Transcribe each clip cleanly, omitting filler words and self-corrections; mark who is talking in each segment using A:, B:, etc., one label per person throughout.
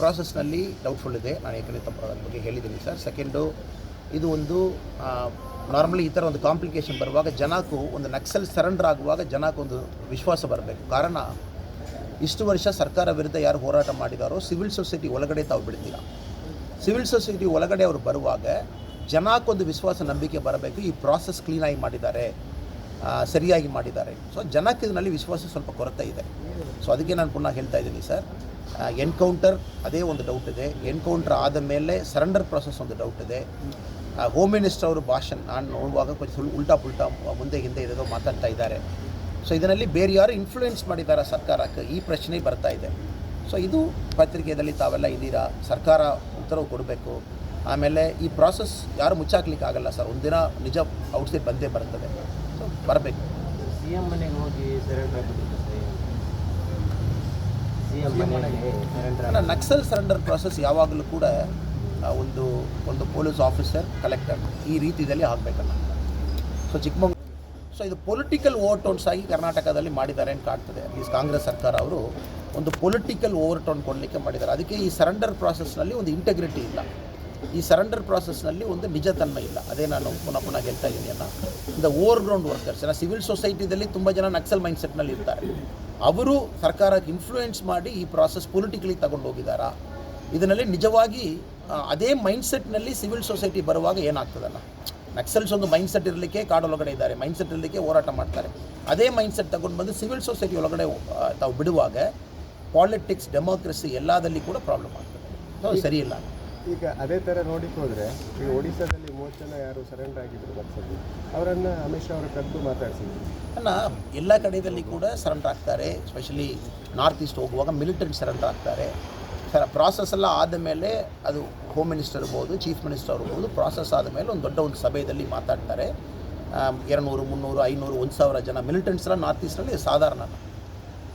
A: ಪ್ರಾಸೆಸ್ನಲ್ಲಿ doubtful ಇದೆ. ನಾನು ಏಕನೇ ಅದ್ರ ಬಗ್ಗೆ ಹೇಳಿದ್ದೀನಿ ಸರ್. ಸೆಕೆಂಡು, ಇದು ಒಂದು ನಾರ್ಮಲಿ ಈ ಥರ ಒಂದು ಕಾಂಪ್ಲಿಕೇಶನ್ ಬರುವಾಗ ಜನಕ್ಕೂ ಒಂದು ನಕ್ಸಲ್ ಸರೆಂಡರ್ ಆಗುವಾಗ ಜನಕ್ಕೊಂದು ವಿಶ್ವಾಸ ಬರಬೇಕು. ಕಾರಣ ಇಷ್ಟು ವರ್ಷ ಸರ್ಕಾರ ವಿರುದ್ಧ ಯಾರು ಹೋರಾಟ ಮಾಡಿದಾರೋ ಸಿವಿಲ್ ಸೊಸೈಟಿ ಒಳಗಡೆ ತಾವು ಬಿಡ್ತೀರ. ಸಿವಿಲ್ ಸೊಸೈಟಿ ಒಳಗಡೆ ಅವರು ಬರುವಾಗ ಜನಕ್ಕೊಂದು ವಿಶ್ವಾಸ ನಂಬಿಕೆ ಬರಬೇಕು. ಈ ಪ್ರಾಸೆಸ್ ಕ್ಲೀನಾಗಿ ಮಾಡಿದ್ದಾರೆ, ಸರಿಯಾಗಿ ಮಾಡಿದ್ದಾರೆ. ಸೊ ಜನಕ್ಕೆ ಇದರಲ್ಲಿ ವಿಶ್ವಾಸ ಸ್ವಲ್ಪ ಕೊರತೆ ಇದೆ. ಸೊ ಅದಕ್ಕೆ ನಾನು ಪುನಃ ಹೇಳ್ತಾ ಇದ್ದೀನಿ ಸರ್. ಎನ್ಕೌಂಟರ್ ಅದೇ ಒಂದು ಡೌಟ್ ಇದೆ. ಎನ್ಕೌಂಟರ್ ಆದ ಮೇಲೆ ಸರೆಂಡರ್ ಪ್ರಾಸೆಸ್ ಒಂದು ಡೌಟ್ ಇದೆ. ಹೋಮ್ ಮಿನಿಸ್ಟರ್ ಅವರು ಭಾಷಣ ನಾನು ನೋಡುವಾಗ ಕೊಂಚ ಉಲ್ಟಾ ಪುಲ್ಟಾ ಮುಂದೆ ಹಿಂದೆ ಇರೋದು ಮಾತಾಡ್ತಾ ಇದ್ದಾರೆ. ಸೊ ಇದರಲ್ಲಿ ಬೇರೆ ಯಾರು ಇನ್ಫ್ಲೂಯೆನ್ಸ್ ಮಾಡಿದ್ದಾರೆ ಸರ್ಕಾರಕ್ಕೆ, ಈ ಪ್ರಶ್ನೆ ಬರ್ತಾ ಇದೆ. ಸೊ ಇದು ಪತ್ರಿಕೆಯಲ್ಲಿ ತಾವೆಲ್ಲ ಇದ್ದೀರಾ, ಸರ್ಕಾರ ಉತ್ತರ ಕೊಡಬೇಕು. ಆಮೇಲೆ ಈ ಪ್ರಾಸೆಸ್ ಯಾರು ಮುಚ್ಚಾಕ್ಲಿಕ್ಕೆ ಆಗಲ್ಲ ಸರ್. ಒಂದಿನ ನಿಜ ಔಟ್ಸೈಡ್ ಬಂದೇ ಬರ್ತದೆ. ಸೊ ಬರಬೇಕು.
B: CM ಮನೆಗೆ ಹೋಗಿ ಸರೆಂಡರ್
A: ನಕ್ಸಲ್ ಸರೆಂಡರ್ ಪ್ರಾಸೆಸ್ ಯಾವಾಗಲೂ ಕೂಡ ಒಂದು ಪೊಲೀಸ್ ಆಫೀಸರ್, ಕಲೆಕ್ಟರ್ ಈ ರೀತಿಯಲ್ಲಿ ಆಗಬೇಕಲ್ಲ. ಸೊ ಚಿಕ್ಕಮಗಳೂರು ಸೊ ಇದು ಪೊಲಿಟಿಕಲ್ ಓವರ್ಟೋನ್ಸ್ ಆಗಿ ಕರ್ನಾಟಕದಲ್ಲಿ ಮಾಡಿದ್ದಾರೆ ಅಂತ ಕಾಣ್ತದೆ. ಅಟ್ಲೀಸ್ಟ್ ಕಾಂಗ್ರೆಸ್ ಸರ್ಕಾರ ಅವರು ಒಂದು ಪೊಲಿಟಿಕಲ್ ಓವರ್ಟೋನ್ ಕೊಡಲಿಕ್ಕೆ ಮಾಡಿದ್ದಾರೆ. ಅದಕ್ಕೆ ಈ ಸರೆಂಡರ್ ಪ್ರಾಸೆಸ್ನಲ್ಲಿ ಒಂದು ಇಂಟೆಗ್ರಿಟಿ ಇಲ್ಲ. ಈ ಸರೆಂಡರ್ ಪ್ರಾಸೆಸ್ನಲ್ಲಿ ಒಂದು ನಿಜತನ್ಮ ಇಲ್ಲ. ಅದೇ ನಾನು ಪುನಃ ಹೇಳ್ತಾ ಇದ್ದೀನಿ ಅಲ್ಲ. இந்த ಓವರ್ ಗ್ರೌಂಡ್ ವರ್ಕರ್ಸ್ ಸಿವಿಲ್ ಸೊಸೈಟಿದಲ್ಲಿ ತುಂಬ ಜನ ನಕ್ಸಲ್ ಮೈಂಡ್ಸೆಟ್ನಲ್ಲಿ ಇರ್ತಾರೆ. ಅವರು ಸರ್ಕಾರಕ್ಕೆ ಇನ್ಫ್ಲೂಯೆನ್ಸ್ ಮಾಡಿ ಈ ಪ್ರಾಸೆಸ್ ಪೊಲಿಟಿಕಲಿ ತಗೊಂಡು ಹೋಗಿದ್ದಾರಾ? ಇದರಲ್ಲಿ ನಿಜವಾಗಿ ಅದೇ ಮೈಂಡ್ಸೆಟ್ನಲ್ಲಿ ಸಿವಿಲ್ ಸೊಸೈಟಿ ಬರುವಾಗ ಏನಾಗ್ತದಲ್ಲ, ನಕ್ಸಲ್ಸ್ ಒಂದು ಮೈಂಡ್ಸೆಟ್ ಇರಲಿಕ್ಕೆ ಕಾಡೊಳಗಡೆ ಇದ್ದಾರೆ, ಮೈಂಡ್ಸೆಟ್ ಇರಲಿಕ್ಕೆ ಹೋರಾಟ ಮಾಡ್ತಾರೆ. ಅದೇ ಮೈಂಡ್ಸೆಟ್ ತಗೊಂಡು ಬಂದು ಸಿವಿಲ್ ಸೊಸೈಟಿ ಒಳಗಡೆ ತಾವು ಬಿಡುವಾಗ ಪಾಲಿಟಿಕ್ಸ್, ಡೆಮೋಕ್ರಸಿ ಎಲ್ಲದಲ್ಲಿ ಕೂಡ ಪ್ರಾಬ್ಲಮ್ ಆಗ್ತದೆ. ಸರಿ ಇಲ್ಲ.
C: ಈಗ ಅದೇ ಥರ ನೋಡಿಕ್ಕೆ ಹೋದರೆ ಈಗ ಒಡಿಸ್ಸಾದಲ್ಲಿ 30 ಜನ ಯಾರು ಸರೆಂಡರ್ ಆಗಿದ್ರು ನಕ್ಸಲ್, ಅವರನ್ನು ಅಮಿತ್ ಶಾ ಅವರು ಕರೆದು ಮಾತಾಡಿಸಿದ್ರು.
A: ಎಲ್ಲ ಕಡೆಯಲ್ಲಿ ಕೂಡ ಸರೆಂಡರ್ ಆಗ್ತಾರೆ. ಎಸ್ಪೆಷಲಿ ನಾರ್ತ್ ಈಸ್ಟ್ ಹೋಗುವಾಗ ಮಿಲಿಟರಿ ಸರೆಂಡರ್ ಆಗ್ತಾರೆ. ಪ್ರಾಸೆಸ್ ಎಲ್ಲ ಆದಮೇಲೆ ಅದು ಹೋಮ್ ಮಿನಿಸ್ಟರ್ ಇರ್ಬೋದು, ಚೀಫ್ ಮಿನಿಸ್ಟರ್ ಇರ್ಬೋದು, ಪ್ರಾಸೆಸ್ ಆದಮೇಲೆ ಒಂದು ದೊಡ್ಡ ಸಭೆಯಲ್ಲಿ ಮಾತಾಡ್ತಾರೆ. 200, 300, 500, 1000 ಜನ ಮಿಲಿಟೆಂಟ್ಸ್ ಎಲ್ಲ ನಾರ್ತ್ ಈಸ್ಟಲ್ಲಿ ಸಾಧಾರಣ.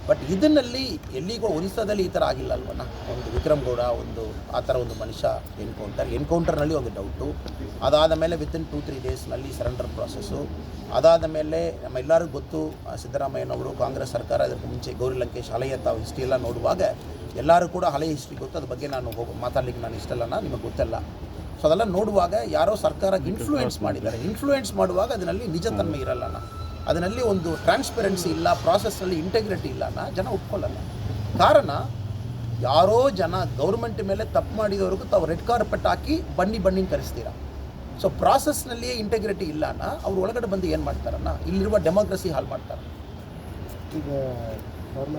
A: ಬಟ್ ಇದನ್ನಲ್ಲಿ ಎಲ್ಲಿಗೂ ಒರಿಸ್ಸಾದಲ್ಲಿ ಈ ಥರ ಆಗಿಲ್ಲ ಅಲ್ವಣ್ಣ. ಒಂದು ವಿಕ್ರಮ್ ಗೌಡ ಆ ಥರ ಒಂದು ಮನುಷ್ಯ ಎನ್ಕೌಂಟರ್ನಲ್ಲಿ ಒಂದು ಡೌಟು. ಅದಾದ ಮೇಲೆ ವಿತಿನ್ 2-3 ಡೇಸ್ನಲ್ಲಿ ಸರೆಂಡರ್ ಪ್ರಾಸೆಸ್ಸು. ಅದಾದ ಮೇಲೆ ನಮ್ಮೆಲ್ಲರಿಗೂ ಗೊತ್ತು, ಸಿದ್ದರಾಮಯ್ಯನವರು ಕಾಂಗ್ರೆಸ್ ಸರ್ಕಾರ ಅದಕ್ಕೆ ಮುಂಚೆ ಗೌರಿ ಲಂಕೇಶ್ ಹಳೆಯ ತಾವು ಹಿಸ್ಟ್ರಿ ಎಲ್ಲ ನೋಡುವಾಗ ಎಲ್ಲರೂ ಕೂಡ ಹಳೆಯ ಹಿಸ್ಟ್ರಿ ಗೊತ್ತು. ಅದ್ರ ಬಗ್ಗೆ ನಾನು ಮಾತಾಡಲಿಕ್ಕೆ ನಾನು ಇಷ್ಟಲ್ಲ, ನಿಮಗೆ ಗೊತ್ತಲ್ಲ. ಸೊ ಅದೆಲ್ಲ ನೋಡುವಾಗ ಯಾರೋ ಸರ್ಕಾರಕ್ಕೆ ಇನ್ಫ್ಲೂಯೆನ್ಸ್ ಮಾಡಿದ್ದಾರೆ. ಇನ್ಫ್ಲೂಯೆನ್ಸ್ ಮಾಡುವಾಗ ಅದರಲ್ಲಿ ನಿಜತನ್ಮೆ ಇರಲ್ಲಣ್ಣ. ಅದರಲ್ಲಿ ಒಂದು ಟ್ರಾನ್ಸ್ಪರೆನ್ಸಿ ಇಲ್ಲ, ಪ್ರಾಸೆಸ್ನಲ್ಲಿ ಇಂಟೆಗ್ರಿಟಿ ಇಲ್ಲ ಜನ ಒಪ್ಕೊಳ್ಳಲ್ಲ. ಕಾರಣ ಯಾರೋ ಜನ ಗೌರ್ಮೆಂಟ್ ಮೇಲೆ ತಪ್ಪು ಮಾಡಿದವ್ರಿಗೂ ತಾವು ರೆಡ್ ಕಾರ್ಪೆಟ್ ಹಾಕಿ ಬನ್ನಿ ಕರೆಸ್ತೀರ. ಸೊ ಪ್ರಾಸೆಸ್ನಲ್ಲಿಯೇ ಇಂಟೆಗ್ರಿಟಿ ಇಲ್ಲ ಅವ್ರು ಒಳಗಡೆ ಬಂದು ಏನು ಮಾಡ್ತಾರಣ್ಣ, ಇಲ್ಲಿರುವ ಡೆಮೋಕ್ರಸಿ ಹಾಳು ಮಾಡ್ತಾರೆ.
C: ಈಗ ಫಾರ್ಮರ್